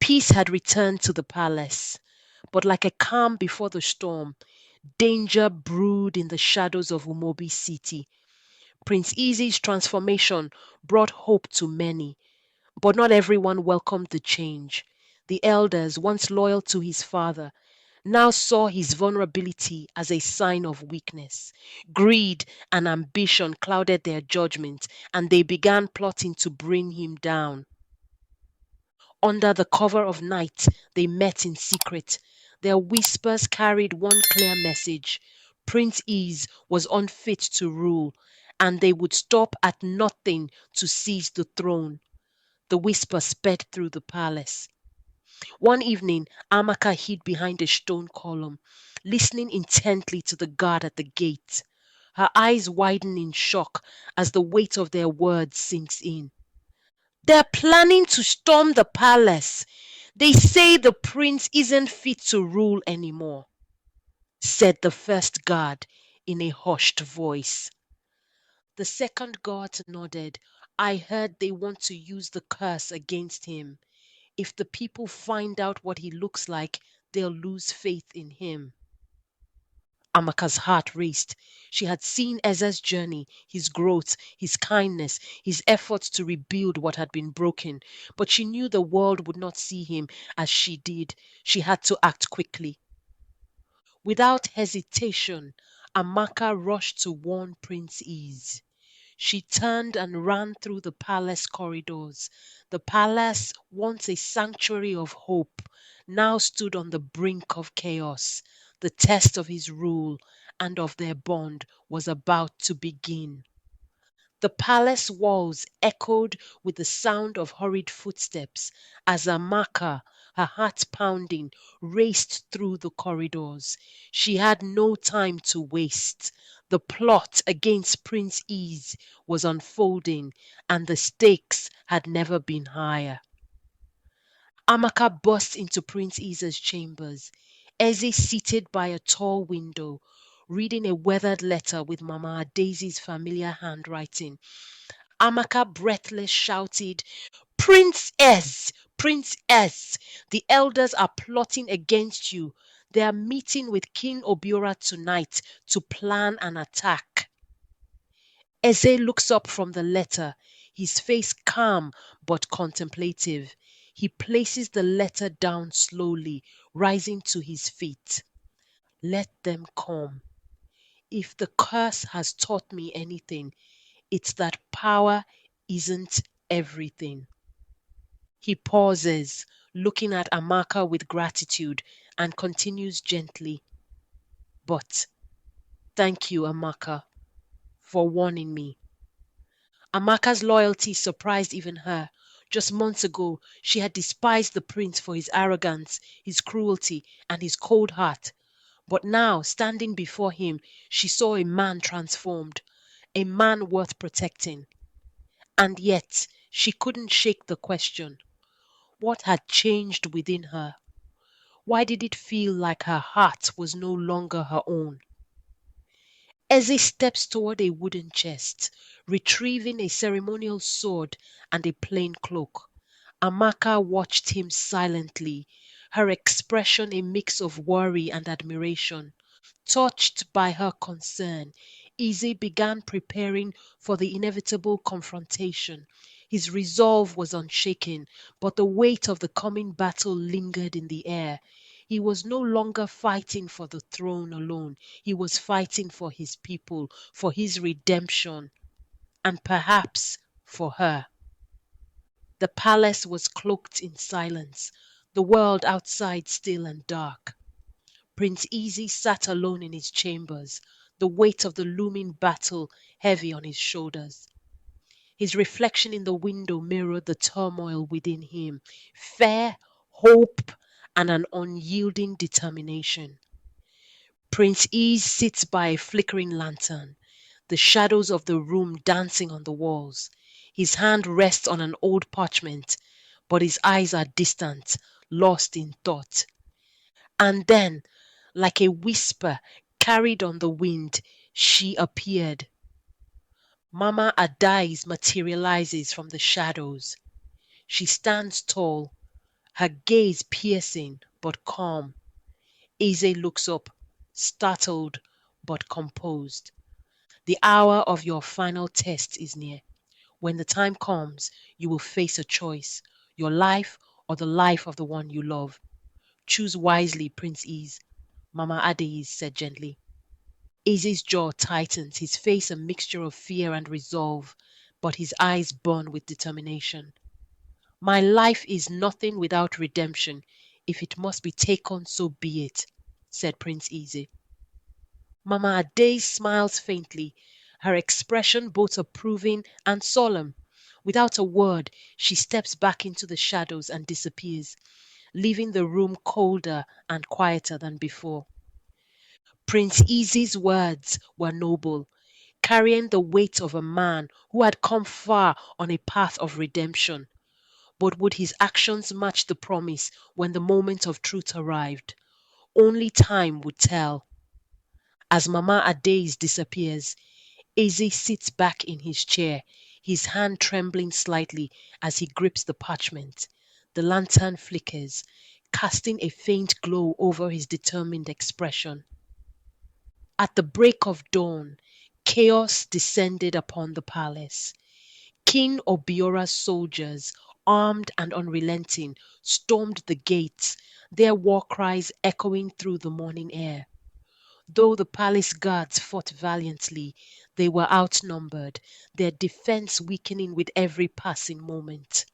Peace had returned to the palace, but like a calm before the storm, danger brewed in the shadows of Umuobi city. Prince Easy's transformation brought hope to many, but not everyone welcomed the change. The elders, once loyal to his father, now saw his vulnerability as a sign of weakness. Greed and ambition clouded their judgment, and they began plotting to bring him down. Under the cover of night, they met in secret. Their whispers carried one clear message: Prince Ease was unfit to rule, and they would stop at nothing to seize the throne. The whisper sped through the palace. One evening, Amaka hid behind a stone column, listening intently to the guard at the gate. Her eyes widen in shock as the weight of their words sinks in. They're planning to storm the palace. They say the prince isn't fit to rule anymore, said the first guard in a hushed voice. The second guard nodded. I heard they want to use the curse against him. If the people find out what he looks like, they'll lose faith in him. Amaka's heart raced. She had seen Eze's journey, his growth, his kindness, his efforts to rebuild what had been broken. But she knew the world would not see him as she did. She had to act quickly. Without hesitation, Amaka rushed to warn Prince Ease. She turned and ran through the palace corridors. The palace, once a sanctuary of hope, now stood on the brink of chaos. The test of his rule and of their bond was about to begin. The palace walls echoed with the sound of hurried footsteps as Amaka, her heart pounding, raced through the corridors. She had no time to waste. The plot against Prince Ease was unfolding, and the stakes had never been higher. Amaka burst into Prince Ease's chambers. Eze seated by a tall window, reading a weathered letter with Mama Daisy's familiar handwriting. Amaka, breathless, shouted, Prince S! Prince S! The elders are plotting against you. They are meeting with King Obiora tonight to plan an attack. Eze looks up from the letter, his face calm but contemplative. He places the letter down slowly, rising to his feet. Let them come. If the curse has taught me anything, it's that power isn't everything. He pauses, looking at Amaka with gratitude, and continues gently. But thank you, Amaka, for warning me. Amaka's loyalty surprised even her. Just months ago, she had despised the prince for his arrogance, his cruelty, and his cold heart. But now, standing before him, she saw a man transformed, a man worth protecting. And yet, she couldn't shake the question. What had changed within her? Why did it feel like her heart was no longer her own? Eze steps toward a wooden chest, retrieving a ceremonial sword and a plain cloak. Amaka watched him silently, her expression a mix of worry and admiration. Touched by her concern, Eze began preparing for the inevitable confrontation. His resolve was unshaken, but the weight of the coming battle lingered in the air. He was no longer fighting for the throne alone. He was fighting for his people, for his redemption, and perhaps for her. The palace was cloaked in silence, the world outside still and dark. Prince Easy sat alone in his chambers, the weight of the looming battle heavy on his shoulders. His reflection in the window mirrored the turmoil within him, fear, hope, and an unyielding determination. Prince Ease sits by a flickering lantern, the shadows of the room dancing on the walls. His hand rests on an old parchment, but his eyes are distant, lost in thought. And then, like a whisper carried on the wind, she appeared. Mama Adah materializes from the shadows. She stands tall, her gaze piercing but calm. Eze looks up, startled but composed. The hour of your final test is near. When the time comes, you will face a choice, your life or the life of the one you love. Choose wisely, Prince Ease, Mama Adah said gently. Eze's jaw tightens, his face a mixture of fear and resolve, but his eyes burn with determination. My life is nothing without redemption. If it must be taken, so be it, said Prince Eze. Mama Aday smiles faintly, her expression both approving and solemn. Without a word, she steps back into the shadows and disappears, leaving the room colder and quieter than before. Prince Easy's words were noble, carrying the weight of a man who had come far on a path of redemption. But would his actions match the promise when the moment of truth arrived? Only time would tell. As Mama Adaze disappears, Eze sits back in his chair, his hand trembling slightly as he grips the parchment. The lantern flickers, casting a faint glow over his determined expression. At the break of dawn, chaos descended upon the palace. King Obiora's soldiers, armed and unrelenting, stormed the gates, their war cries echoing through the morning air. Though the palace guards fought valiantly, they were outnumbered, their defense weakening with every passing moment.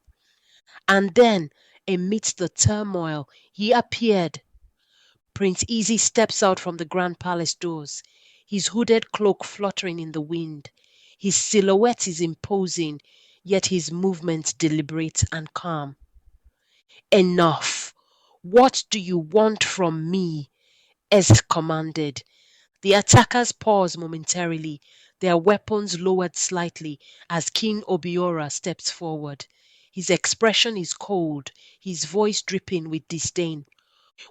And then, amidst the turmoil, he appeared. Prince Easy steps out from the grand palace doors, his hooded cloak fluttering in the wind. His silhouette is imposing, yet his movements deliberate and calm. Enough! What do you want from me? Ez commanded. The attackers pause momentarily, their weapons lowered slightly as King Obiora steps forward. His expression is cold, his voice dripping with disdain.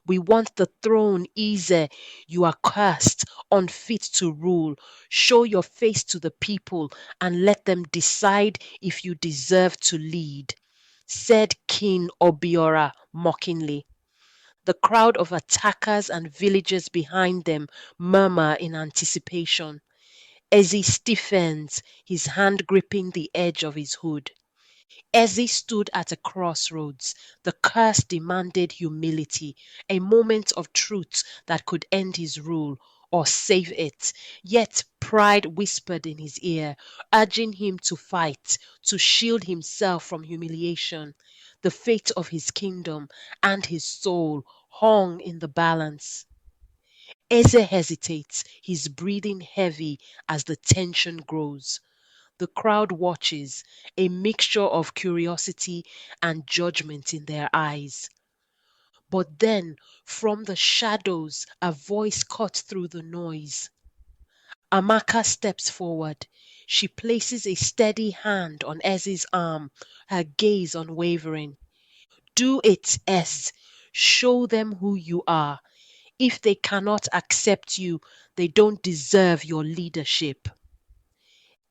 We want the throne, Eze. You are cursed, unfit to rule. Show your face to the people and let them decide if you deserve to lead, said King Obiora mockingly. The crowd of attackers and villagers behind them murmur in anticipation. Eze stiffens, his hand gripping the edge of his hood. Eze stood at a crossroads. The curse demanded humility, a moment of truth that could end his rule or save it. Yet pride whispered in his ear, urging him to fight, to shield himself from humiliation. The fate of his kingdom and his soul hung in the balance. Eze hesitates, his breathing heavy as the tension grows. The crowd watches, a mixture of curiosity and judgment in their eyes. But then, from the shadows, a voice cuts through the noise. Amaka steps forward. She places a steady hand on Eze's arm, her gaze unwavering. Do it, Ez. Show them who you are. If they cannot accept you, they don't deserve your leadership.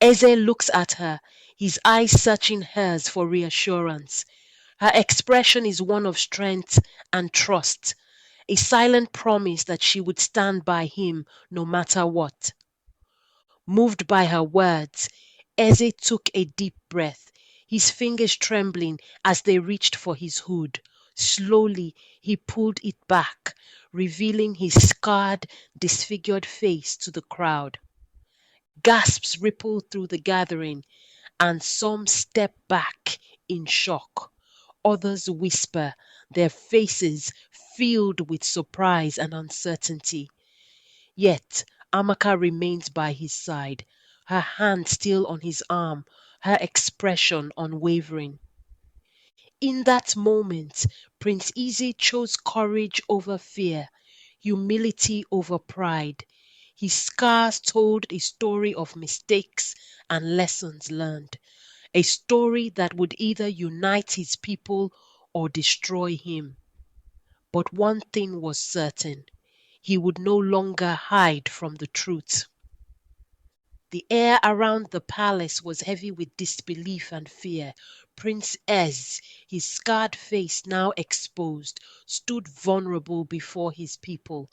Eze looks at her, his eyes searching hers for reassurance. Her expression is one of strength and trust, a silent promise that she would stand by him no matter what. Moved by her words, Eze took a deep breath, his fingers trembling as they reached for his hood. Slowly, he pulled it back, revealing his scarred, disfigured face to the crowd. Gasps ripple through the gathering, and some step back in shock. Others whisper, their faces filled with surprise and uncertainty. Yet Amaka remains by his side, her hand still on his arm, her expression unwavering. In that moment, Prince Easy chose courage over fear, humility over pride. His scars told a story of mistakes and lessons learned, a story that would either unite his people or destroy him. But one thing was certain, he would no longer hide from the truth. The air around the palace was heavy with disbelief and fear. Prince Ez, his scarred face now exposed, stood vulnerable before his people.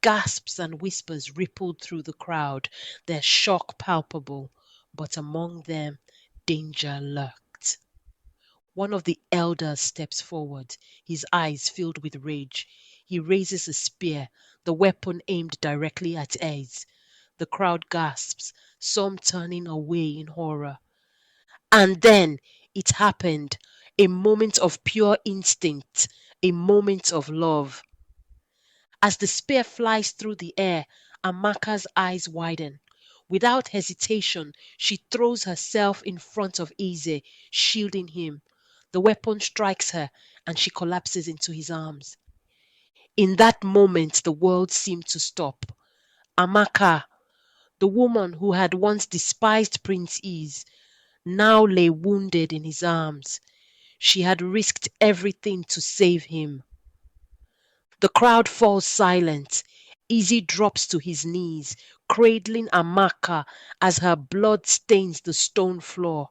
Gasps and whispers rippled through the crowd, their shock palpable, but among them danger lurked. One of the elders steps forward, his eyes filled with rage. He raises a spear, the weapon aimed directly at Ez. The crowd gasps, some turning away in horror. And then it happened, a moment of pure instinct, a moment of love. As the spear flies through the air, Amaka's eyes widen. Without hesitation, she throws herself in front of Eze, shielding him. The weapon strikes her, and she collapses into his arms. In that moment, the world seemed to stop. Amaka, the woman who had once despised Prince Eze, now lay wounded in his arms. She had risked everything to save him. The crowd falls silent. Izzy drops to his knees, cradling Amaka as her blood stains the stone floor.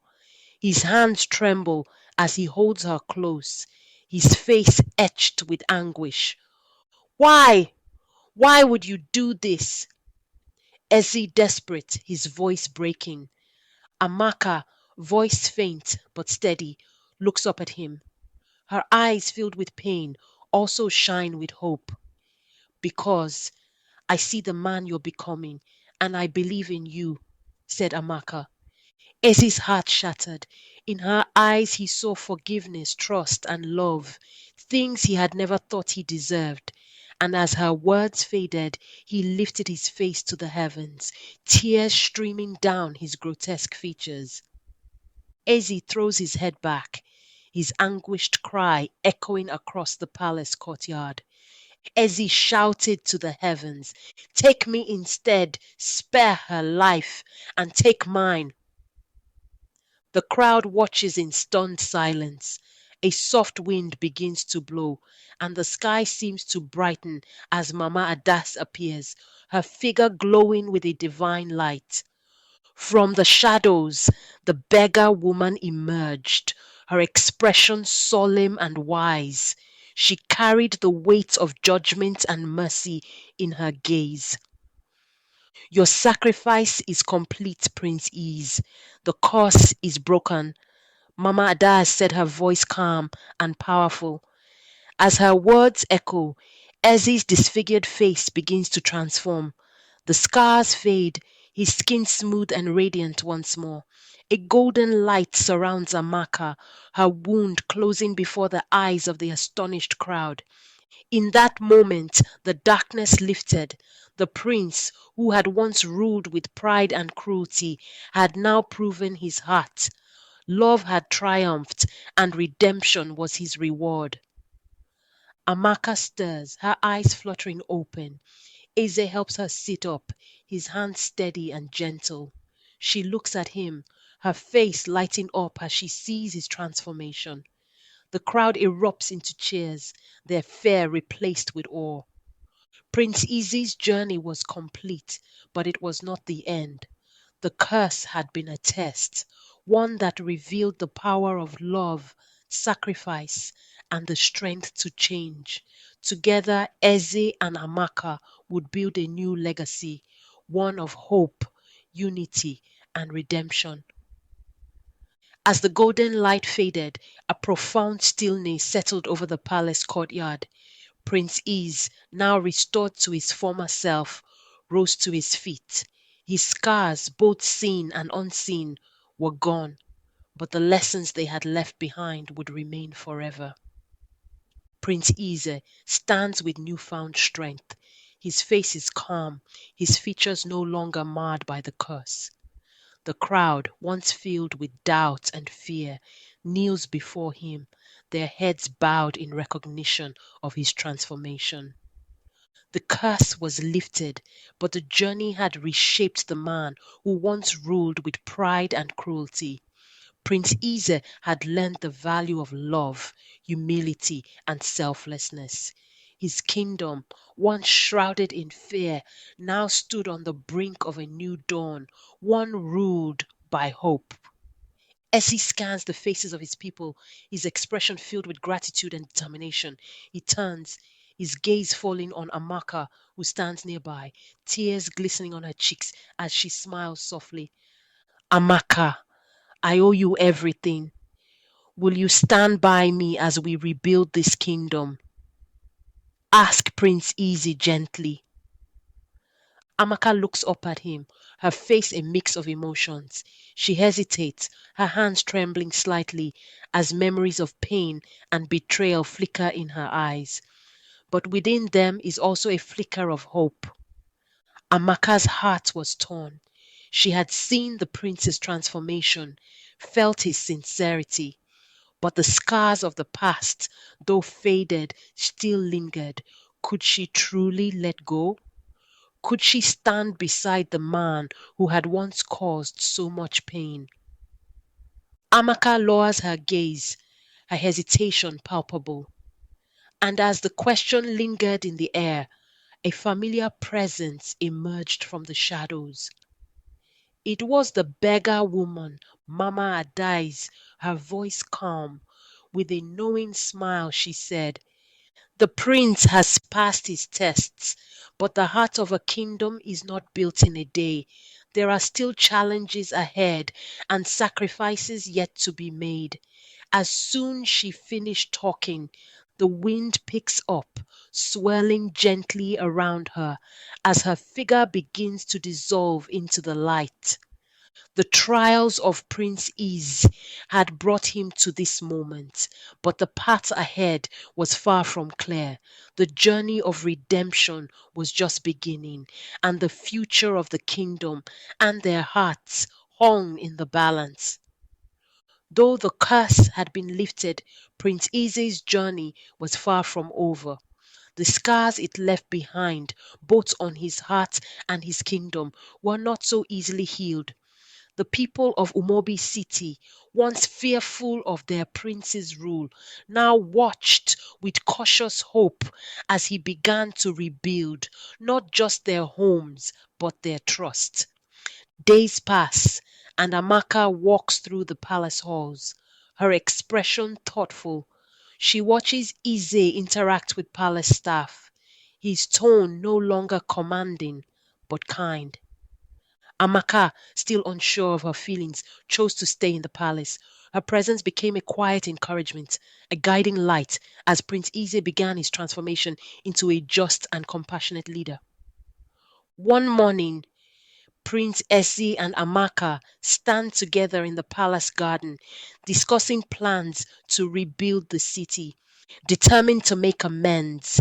His hands tremble as he holds her close, his face etched with anguish. Why? Why would you do this? Ezzy desperate, his voice breaking. Amaka, voice faint but steady, looks up at him. Her eyes filled with pain also shine with hope. Because I see the man you're becoming, and I believe in you, said Amaka. Ezzy's heart shattered. In her eyes he saw forgiveness, trust, and love, things he had never thought he deserved. And as her words faded, he lifted his face to the heavens, tears streaming down his grotesque features. Ezzy throws his head back, his anguished cry echoing across the palace courtyard. Ezzy shouted to the heavens, "Take me instead, spare her life, and take mine." The crowd watches in stunned silence. A soft wind begins to blow, and the sky seems to brighten as Mama Adah appears, her figure glowing with a divine light. From the shadows, the beggar woman emerged, her expression solemn and wise. She carried the weight of judgment and mercy in her gaze. Your sacrifice is complete, Prince Eze. The curse is broken. Mama Adah said, her voice calm and powerful. As her words echo, Ezzy's disfigured face begins to transform. The scars fade, his skin smooth and radiant once more. A golden light surrounds Amaka, her wound closing before the eyes of the astonished crowd. In that moment, the darkness lifted. The prince, who had once ruled with pride and cruelty, had now proven his heart. Love had triumphed, and redemption was his reward. Amaka stirs, her eyes fluttering open. Eze helps her sit up, his hands steady and gentle. She looks at him, her face lighting up as she sees his transformation. The crowd erupts into cheers, their fear replaced with awe. Prince Easy's journey was complete, but it was not the end. The curse had been a test, one that revealed the power of love, sacrifice, and the strength to change. Together, Eze and Amaka would build a new legacy, one of hope, unity, and redemption. As the golden light faded, a profound stillness settled over the palace courtyard. Prince Eze, now restored to his former self, rose to his feet. His scars, both seen and unseen, were gone, but the lessons they had left behind would remain forever. Prince Eze stands with newfound strength. His face is calm, his features no longer marred by the curse. The crowd, once filled with doubt and fear, kneels before him, their heads bowed in recognition of his transformation. The curse was lifted, but the journey had reshaped the man who once ruled with pride and cruelty. Prince Eze had learned the value of love, humility, and selflessness. His kingdom, once shrouded in fear, now stood on the brink of a new dawn, one ruled by hope. As he scans the faces of his people, his expression filled with gratitude and determination, he turns, his gaze falling on Amaka, who stands nearby, tears glistening on her cheeks as she smiles softly. Amaka, I owe you everything. Will you stand by me as we rebuild this kingdom? Asked Prince Easy gently. Amaka looks up at him, her face a mix of emotions. She hesitates, her hands trembling slightly as memories of pain and betrayal flicker in her eyes. But within them is also a flicker of hope. Amaka's heart was torn. She had seen the prince's transformation, felt his sincerity, but the scars of the past, though faded, still lingered. Could she truly let go? Could she stand beside the man who had once caused so much pain? Amaka lowers her gaze, her hesitation palpable. And as the question lingered in the air, a familiar presence emerged from the shadows. It was the beggar woman, Mama Adai's, her voice calm. With a knowing smile, she said, "The prince has passed his tests, but the heart of a kingdom is not built in a day. There are still challenges ahead and sacrifices yet to be made." As soon she finished talking, the wind picks up, swirling gently around her as her figure begins to dissolve into the light. The trials of Prince Is had brought him to this moment, but the path ahead was far from clear. The journey of redemption was just beginning, and the future of the kingdom and their hearts hung in the balance. Though the curse had been lifted, Prince Easy's journey was far from over. The scars it left behind, both on his heart and his kingdom, were not so easily healed. The people of Umuobi City, once fearful of their prince's rule, now watched with cautious hope as he began to rebuild not just their homes but their trust. Days pass, and Amaka walks through the palace halls, her expression thoughtful. She watches Ize interact with palace staff, his tone no longer commanding but kind. Amaka, still unsure of her feelings, chose to stay in the palace. Her presence became a quiet encouragement, a guiding light as Prince Eze began his transformation into a just and compassionate leader. One morning, Prince Essie and Amaka stand together in the palace garden, discussing plans to rebuild the city. Determined to make amends,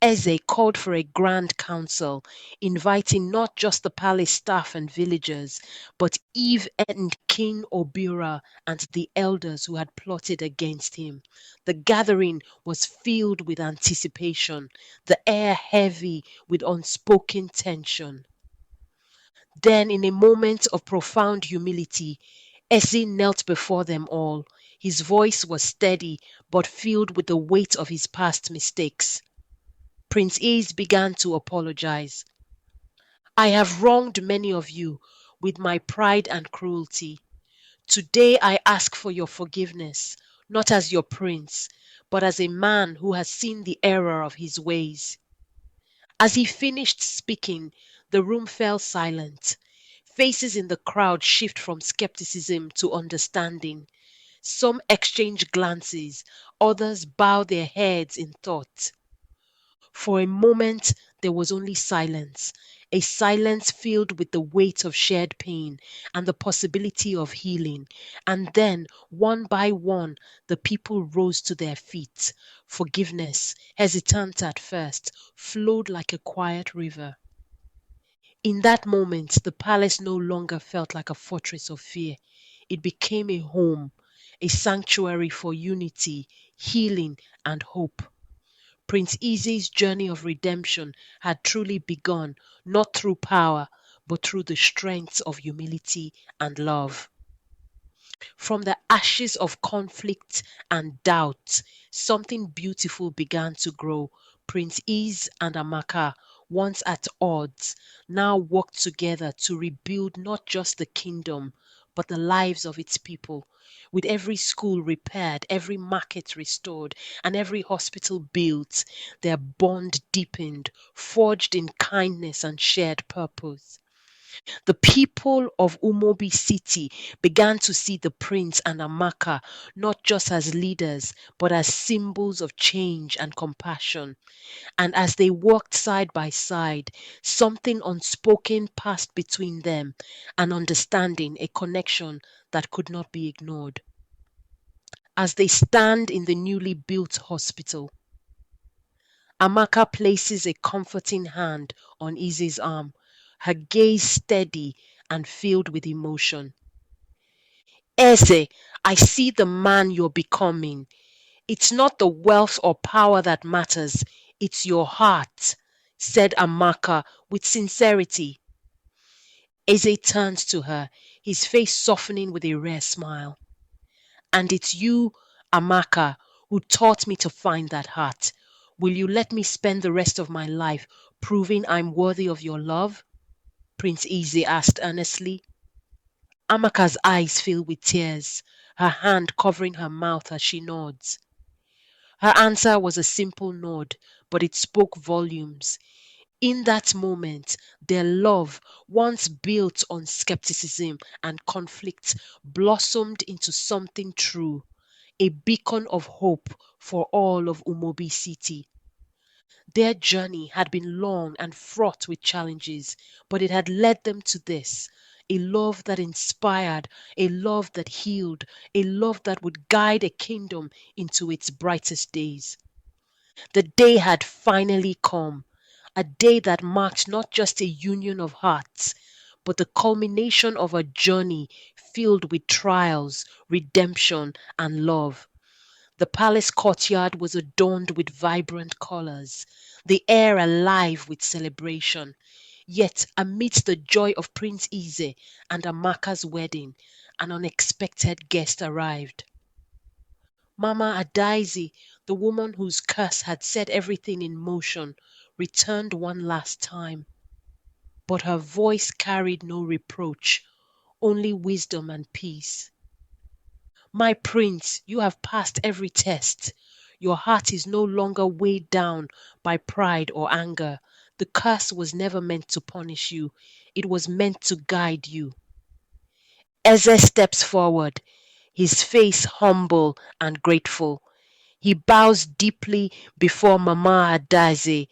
Eze called for a grand council, inviting not just the palace staff and villagers, but Eve and King Obira and the elders who had plotted against him. The gathering was filled with anticipation, the air heavy with unspoken tension. Then, in a moment of profound humility, Eze knelt before them all. His voice was steady, but filled with the weight of his past mistakes. Prince Ace began to apologize. "I have wronged many of you with my pride and cruelty. Today I ask for your forgiveness, not as your prince, but as a man who has seen the error of his ways." As he finished speaking, the room fell silent. Faces in the crowd shift from skepticism to understanding. Some exchange glances, others bow their heads in thought. For a moment, there was only silence, a silence filled with the weight of shared pain and the possibility of healing. And then, one by one, the people rose to their feet. Forgiveness, hesitant at first, flowed like a quiet river. In that moment, the palace no longer felt like a fortress of fear. It became a home, a sanctuary for unity, healing, and hope. Prince Easy's journey of redemption had truly begun, not through power, but through the strength of humility and love. From the ashes of conflict and doubt, something beautiful began to grow. Prince Is and Amaka, once at odds, now worked together to rebuild not just the kingdom, but the lives of its people. With every school repaired, every market restored, and every hospital built, their bond deepened, forged in kindness and shared purpose. The people of Umuobi City began to see the prince and Amaka not just as leaders, but as symbols of change and compassion. And as they walked side by side, something unspoken passed between them, an understanding, a connection that could not be ignored. As they stand in the newly built hospital, Amaka places a comforting hand on Izzy's arm, her gaze steady and filled with emotion. Eze, I see the man you're becoming. It's not the wealth or power that matters, it's your heart, said Amaka with sincerity. Eze turns to her, his face softening with a rare smile. And it's you, Amaka, who taught me to find that heart. Will you let me spend the rest of my life proving I'm worthy of your love? Prince Eze asked earnestly. Amaka's eyes fill with tears, her hand covering her mouth as she nods. Her answer was a simple nod, but it spoke volumes. In that moment, their love, once built on skepticism and conflict, blossomed into something true, a beacon of hope for all of Umuobi City. Their journey had been long and fraught with challenges, but it had led them to this, a love that inspired, a love that healed, a love that would guide a kingdom into its brightest days. The day had finally come, a day that marked not just a union of hearts, but the culmination of a journey filled with trials, redemption, and love. The palace courtyard was adorned with vibrant colors, the air alive with celebration. Yet, amidst the joy of Prince Eze and Amaka's wedding, an unexpected guest arrived. Mama Adaizi, the woman whose curse had set everything in motion, returned one last time. But her voice carried no reproach, only wisdom and peace. My prince, you have passed every test. Your heart is no longer weighed down by pride or anger. The curse was never meant to punish you, it was meant to guide you. Eze steps forward, his face humble and grateful. He bows deeply before Mama Adaze,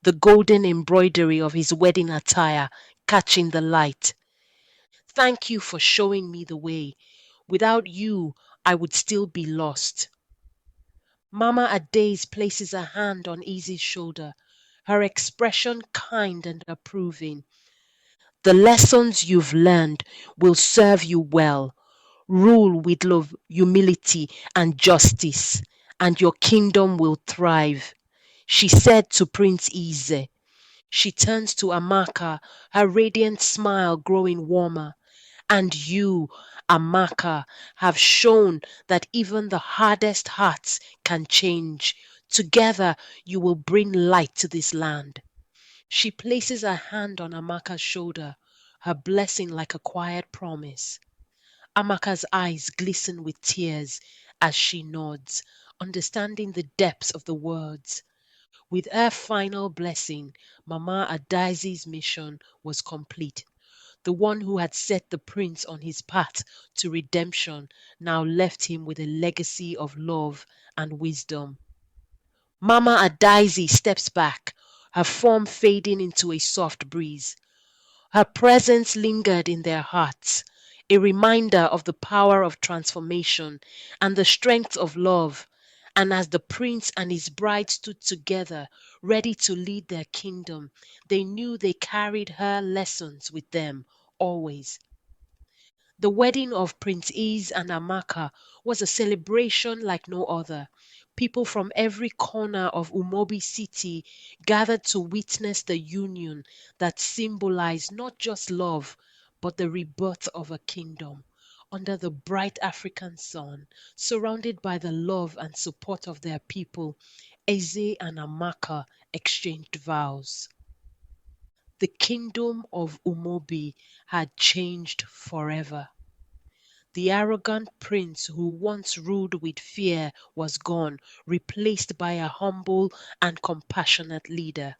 the golden embroidery of his wedding attire catching the light. Thank you for showing me the way. Without you, I would still be lost. Mama Adaze places a hand on Easy's shoulder, her expression kind and approving. The lessons you've learned will serve you well. Rule with love, humility, and justice, and your kingdom will thrive, she said to Prince Eze. She turns to Amaka, her radiant smile growing warmer. And you, Amaka, have shown that even the hardest hearts can change. Together, you will bring light to this land. She places her hand on Amaka's shoulder, her blessing like a quiet promise. Amaka's eyes glisten with tears as she nods, understanding the depths of the words. With her final blessing, Mama Adaizi's mission was complete. The one who had set the prince on his path to redemption now left him with a legacy of love and wisdom. Mama Adaizi steps back, her form fading into a soft breeze. Her presence lingered in their hearts, a reminder of the power of transformation and the strength of love. And as the prince and his bride stood together, ready to lead their kingdom, they knew they carried her lessons with them always. The wedding of Prince Is and Amaka was a celebration like no other. People from every corner of Umuobi City gathered to witness the union that symbolized not just love, but the rebirth of a kingdom. under the bright African sun, surrounded by the love and support of their people, Eze and Amaka exchanged vows. The kingdom of Umuobi had changed forever. The arrogant prince who once ruled with fear was gone, replaced by a humble and compassionate leader.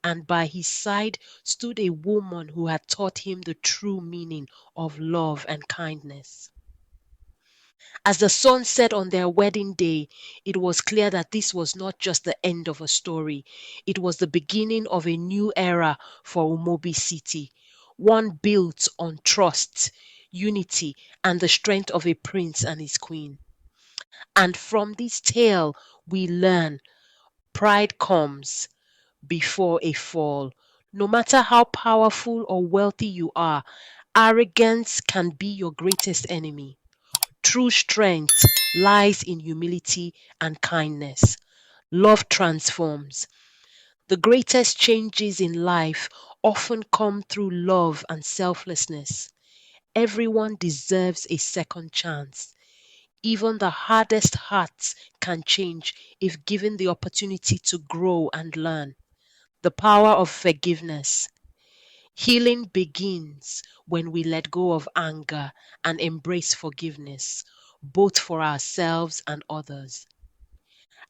And by his side stood a woman who had taught him the true meaning of love and kindness. As the sun set on their wedding day, it was clear that this was not just the end of a story. It was the beginning of a new era for Umuobi City, one built on trust, unity, and the strength of a prince and his queen. And from this tale, we learn pride comes before a fall. No matter how powerful or wealthy you are, arrogance can be your greatest enemy. True strength lies in humility and kindness. Love transforms. The greatest changes in life often come through love and selflessness. Everyone deserves a second chance. Even the hardest hearts can change if given the opportunity to grow and learn. The power of forgiveness. Healing begins when we let go of anger and embrace forgiveness, both for ourselves and others.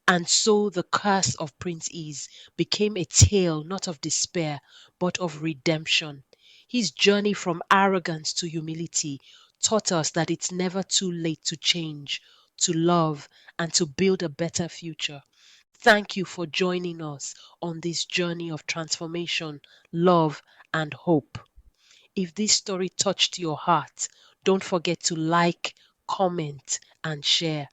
And so the curse of Prince Is became a tale not of despair, but of redemption. His journey from arrogance to humility taught us that it's never too late to change, to love, and to build a better future. Thank you for joining us on this journey of transformation, love, and hope. If this story touched your heart, don't forget to like, comment, and share.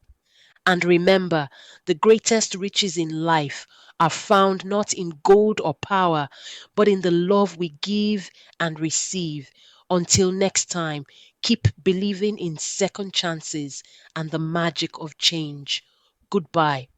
And remember, the greatest riches in life are found not in gold or power, but in the love we give and receive. Until next time, keep believing in second chances and the magic of change. Goodbye.